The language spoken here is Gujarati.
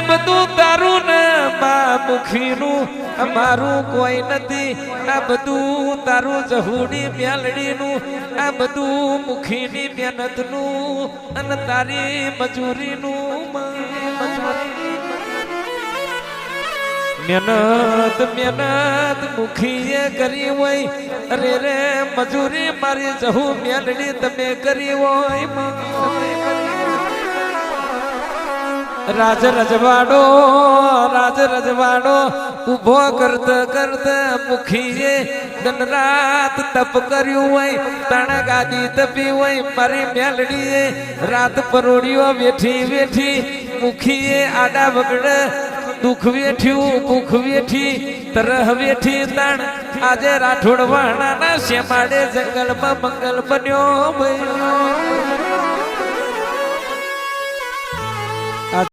બધું તારું ને બા મુખીનું અમારું કોઈ નથી આ બધું તારું જહુડી મેલડીનું આ બધું મુખીની મહેનતનું અને તારી મજૂરીનું મહેનત મહેનત મુખીએ કરી હોય અરે રે મજૂરી મારી જહુ મેલડી તમે કરી હોય રાજ રજવાડો ઉભો કરતા કરતા મુખીએ દિન રાત તપ કર્યું હોય તણ ગાદી તપી હોય મારી મેલડીએ રાત પરોડિયો વેઠી વેઠી મુખીએ આડા વગડે દુઃખ વેઠ્યું ભૂખ વેઠી તરહ વેઠી તણ આજે રાઠોડ વાણાના શેમાડે જંગલમાં મંગલ બન્યો